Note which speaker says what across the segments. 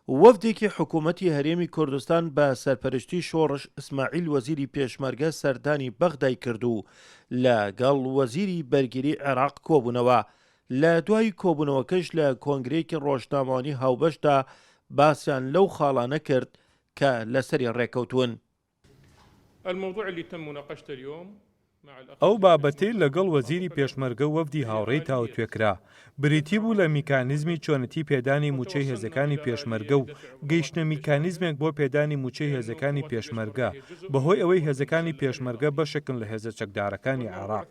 Speaker 1: وەفدێکی حکوومەتی هەرێمی کوردستان بە سەرپەرشتی شۆڕش ئیسماعیل وەزیری پێشمەرگە سەردانی بەغدای کرد و لەگەڵ وەزیری بەرگری عێراق کۆبوونەوە. لە دوای کۆبوونەوەکەش لە کۆنگرێکی ڕۆژنامەوانی هاوبەشدا باسییان لەو خاڵانە کرد کە لەسەری ڕێکەوتون.
Speaker 2: ئەو بابەتەی لەگەڵ وەزیری پێشمەرگە و وەفدی هاوڕێی تاوتوێکرا بریتی بوو لە میکانیزمی چۆنەتی پێدانی موچەی هێزەکانی پێشمەرگە و گەیشتنە میکانیزمێک بۆ پێدانی موچەی هێزەکانی پێشمەرگە بەهۆی ئەوەی هێزەکانی پێشمەرگە بەشکن لە هێزە چەکدارەکانی عێراق.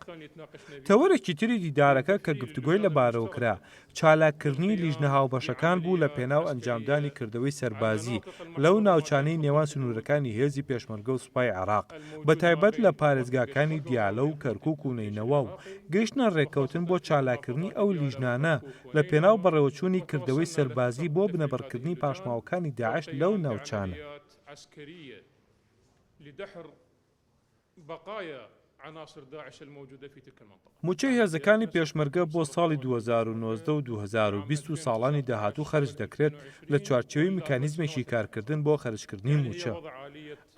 Speaker 2: تەوەرێکی تری دیدارەکە کە گفتوگۆی لەبارەوە کرا چالاکردنی لیژنە هاوبەشەکان بوو لە پێناو ئەنجامدانی کردەوەی سەربازی لەو ناوچانەی نێوان سنوورەکانی هێزی پێشمەرگە و سوپای عێراق بە تایبەت لە پارێزگاکانی دیالە و کەرکووک و نینەوە و گەیشتنە ڕێککەوتن بۆ چالاکردنی ئەو لیژنانە لە پێناو بەڕێوەچوونی کردەوەی سەربازی بۆ بنەبەرکردنی پاشماوەکانی داعش لەو ناوچانە. موچەی هێزەکانی پێشمەرگە بۆ ساڵی 2019 و 2020 و ساڵانی داهاتوو خەرج دەکرێت لە چوارچێوەی میکانیزمێکی کارکردن بۆ خەرجکردنی موچە.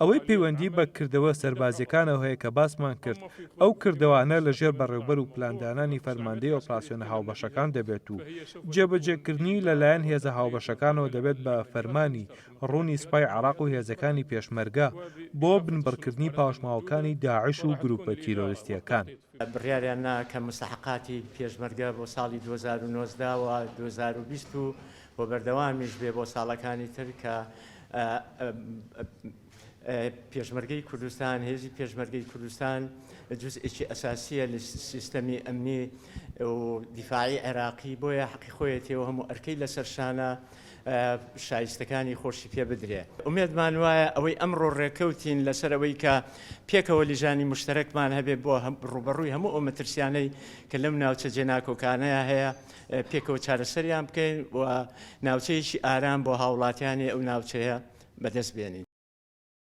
Speaker 2: ئەوەی پەیوەندی بە کردەوە سەربازیەکانەوە هەیە کە باسمان کرد ئەو کردەوانە لەژێر بەڕێوەبەر و پلاندانانی فەرماندەی ئۆپراسیۆنە هاوبەشەکان دەبێت و جێبەجێکردنی لەلایەن هێزە هاوبەشەکانەوە دەبێت بە فەرمانی ڕوونی سوپای عێراق و هێزەکانی پێشمەرگە بۆ بنبڕکردنی پاشماوەکانی داعش و گروپە تیرۆریستیەکان.
Speaker 3: بڕیاریان نا کە مستحقاتی پێشمەرگە بۆ ساڵی 2019 و 2020 و بۆ بەردەوامیش بێ بۆ ساڵەکانی تر کە پێشمەرگەی کوردستان هێزی پێشمەرگەی کوردستان جزئێکی ئەساسیە لە سیستەمی ئەمنی و دیفاعی عێراقی بۆیە حەقی خۆیەتەوە هەموو ئەرکەی لەسەر شانە شایستەکانی خۆشی پێ بدرێ. ئومێدمان وایە ئەوەی ئەمڕۆ ڕێکەوتین لەسەر ئەوەی کە پێکەوە لیژانی مشتەرەکمان هەبێت بۆ ڕوبەڕووی هەموو ئەو مەترسیانەی کە لەم ناوچە جێناکۆکانەیە هەیە پێکەوە چارەسەریان بکەین و ناوچەیەکی ئارام بۆ هاوڵاتیانی ئەو ناوچەیە بەدەست بێنین.